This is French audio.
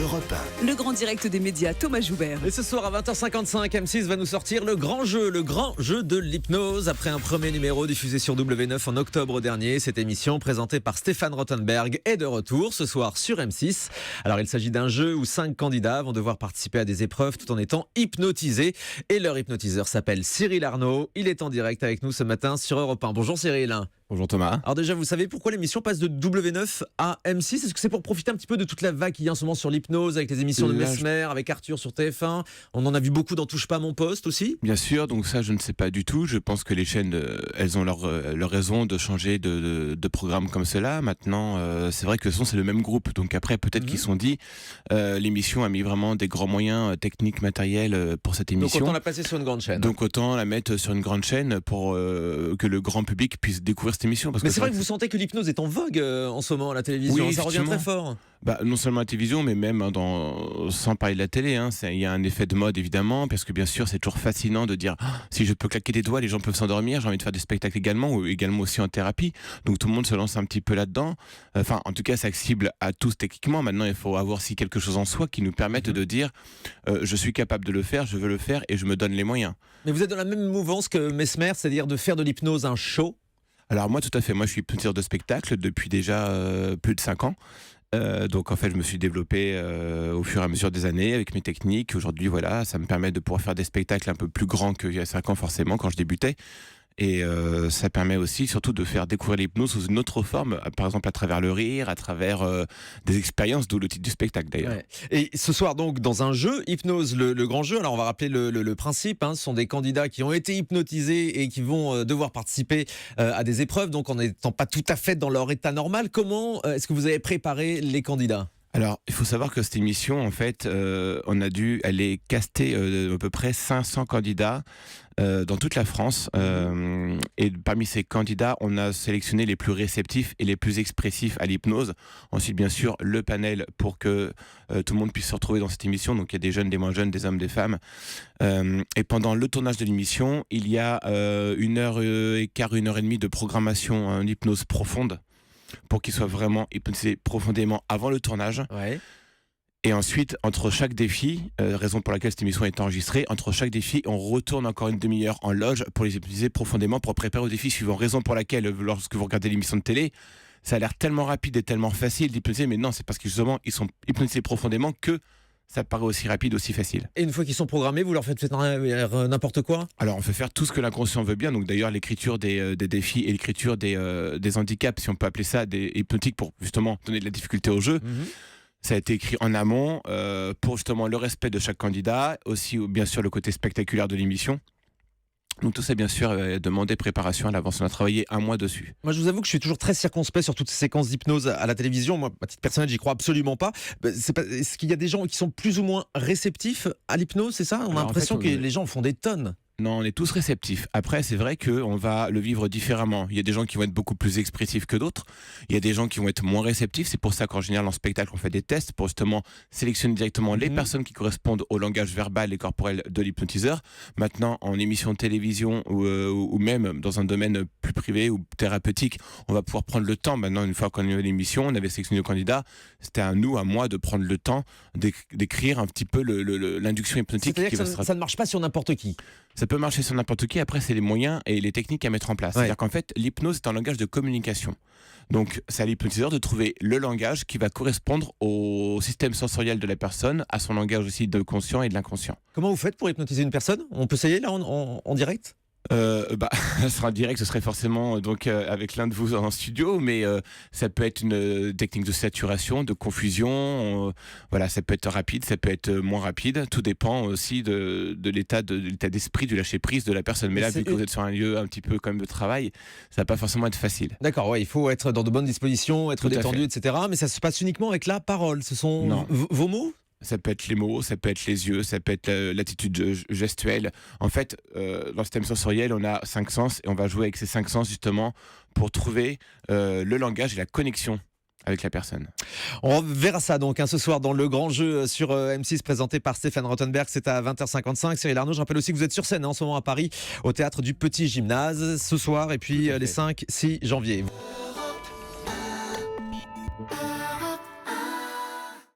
Europe 1. Le grand direct des médias, Thomas Joubert. Et ce soir à 20h55, M6 va nous sortir le grand jeu de l'hypnose. Après un premier numéro diffusé sur W9 en octobre dernier, cette émission présentée par Stéphane Rothenberg est de retour ce soir sur M6. Alors il s'agit d'un jeu où 5 candidats vont devoir participer à des épreuves tout en étant hypnotisés. Et leur hypnotiseur s'appelle Cyril Arnaud. Il est en direct avec nous ce matin sur Europe 1. Bonjour Cyril. Bonjour Thomas. Alors déjà, vous savez pourquoi l'émission passe de W9 à M6 ? Est-ce que c'est pour profiter un petit peu de toute la vague qu'il y a en ce moment sur l'hypnose, avec les émissions de Mesmer, avec Arthur sur TF1 ? On en a vu beaucoup dans Touche pas à mon poste aussi ? Bien sûr, donc ça je ne sais pas du tout. Je pense que les chaînes, elles ont leur raison de changer de programme comme cela. Maintenant, c'est vrai que c'est le même groupe. Donc après, peut-être qu'ils se sont dit, l'émission a mis vraiment des grands moyens techniques, matériels pour cette émission. Donc autant la passer sur une grande chaîne. Donc autant la mettre sur une grande chaîne pour que le grand public puisse découvrir cette émission. Parce mais que c'est vrai que vous sentez que l'hypnose est en vogue en ce moment à la télévision. Oui, ça revient très fort. Non seulement à la télévision, mais même sans parler de la télé. Il y a un effet de mode évidemment, parce que bien sûr c'est toujours fascinant de dire si je peux claquer des doigts, les gens peuvent s'endormir. J'ai envie de faire des spectacles également, ou également aussi en thérapie. Donc tout le monde se lance un petit peu là-dedans. Enfin, en tout cas, ça accessible à tous techniquement. Maintenant, il faut avoir aussi quelque chose en soi qui nous permette de dire je suis capable de le faire, je veux le faire et je me donne les moyens. Mais vous êtes dans la même mouvance que Mesmer, c'est-à-dire de faire de l'hypnose un show ? Alors moi, tout à fait. Moi, je suis hypnotiseur de spectacle depuis déjà plus de 5 ans. Donc en fait, je me suis développé au fur et à mesure des années avec mes techniques. Aujourd'hui, voilà, ça me permet de pouvoir faire des spectacles un peu plus grands qu'il y a 5 ans forcément quand je débutais. Et ça permet aussi surtout de faire découvrir l'hypnose sous une autre forme, par exemple à travers le rire, à travers des expériences, d'où le titre du spectacle d'ailleurs. Ouais. Et ce soir donc dans un jeu, Hypnose, le grand jeu, alors on va rappeler le principe, ce sont des candidats qui ont été hypnotisés et qui vont devoir participer à des épreuves, donc en n'étant pas tout à fait dans leur état normal. Comment est-ce que vous avez préparé les candidats ? Alors, il faut savoir que cette émission, en fait, elle est castée à peu près 500 candidats dans toute la France. Et parmi ces candidats, on a sélectionné les plus réceptifs et les plus expressifs à l'hypnose. Ensuite, bien sûr, le panel pour que tout le monde puisse se retrouver dans cette émission. Donc, il y a des jeunes, des moins jeunes, des hommes, des femmes. Et pendant le tournage de l'émission, il y a 1h15, 1h30 de programmation en hypnose profonde, pour qu'il soit vraiment hypnotisé profondément avant le tournage. Ouais. Et ensuite, entre chaque défi, raison pour laquelle cette émission est enregistrée, entre chaque défi, on retourne encore une demi-heure en loge pour les hypnotiser profondément pour préparer au défi suivant. Raison pour laquelle, lorsque vous regardez l'émission de télé, ça a l'air tellement rapide et tellement facile d'hypnotiser, mais non, c'est parce que justement, ils sont hypnotisés profondément que ça paraît aussi rapide, aussi facile. Et une fois qu'ils sont programmés, vous leur faites faire n'importe quoi ? Alors on fait faire tout ce que l'inconscient veut bien, donc d'ailleurs l'écriture des défis et l'écriture des handicaps, si on peut appeler ça, des hypnotiques pour justement donner de la difficulté au jeu. Ça a été écrit en amont pour justement le respect de chaque candidat, aussi bien sûr le côté spectaculaire de l'émission. Donc tout ça, bien sûr, demandé préparation à l'avance. On a travaillé 1 mois dessus. Moi, je vous avoue que je suis toujours très circonspect sur toutes ces séquences d'hypnose à la télévision. Moi, à titre personnel, j'y crois absolument pas. Est-ce qu'il y a des gens qui sont plus ou moins réceptifs à l'hypnose, c'est ça ? On a l'impression que les gens en font des tonnes. Non, on est tous réceptifs. Après, c'est vrai qu'on va le vivre différemment. Il y a des gens qui vont être beaucoup plus expressifs que d'autres. Il y a des gens qui vont être moins réceptifs. C'est pour ça qu'en général, en spectacle, on fait des tests pour justement sélectionner directement les personnes qui correspondent au langage verbal et corporel de l'hypnotiseur. Maintenant, en émission de télévision ou même dans un domaine plus privé ou thérapeutique, on va pouvoir prendre le temps. Maintenant, une fois qu'on a eu l'émission, on avait sélectionné le candidat. C'était à moi de prendre le temps d'écrire un petit peu l'induction hypnotique. C'est-à-dire que ça ne marche pas sur n'importe qui. Ça peut marcher sur n'importe qui, après c'est les moyens et les techniques à mettre en place. C'est-à-dire qu'en fait, l'hypnose est un langage de communication. Donc c'est à l'hypnotiseur de trouver le langage qui va correspondre au système sensoriel de la personne, à son langage aussi de conscient et de l'inconscient. Comment vous faites pour hypnotiser une personne ? On peut essayer là en direct ? Ça sera direct, ce serait forcément avec l'un de vous en studio, mais ça peut être une technique de saturation, de confusion, voilà, ça peut être rapide, ça peut être moins rapide, tout dépend aussi de l'état d'esprit, du lâcher prise de la personne. Mais là, vu que vous êtes sur un lieu un petit peu comme de travail, ça va pas forcément être facile. D'accord, il faut être dans de bonnes dispositions, être détendu, etc. Mais ça se passe uniquement avec la parole, ce sont vos mots ? Ça peut être les mots, ça peut être les yeux, ça peut être l'attitude gestuelle. En fait, dans le système sensoriel, on a 5 sens et on va jouer avec ces 5 sens justement pour trouver le langage et la connexion avec la personne. On verra ça donc ce soir dans le grand jeu sur M6 présenté par Stéphane Rothenberg. C'est à 20h55. Cyril Arnaud, je rappelle aussi que vous êtes sur scène en ce moment à Paris au théâtre du Petit Gymnase ce soir et puis les 5-6 janvier.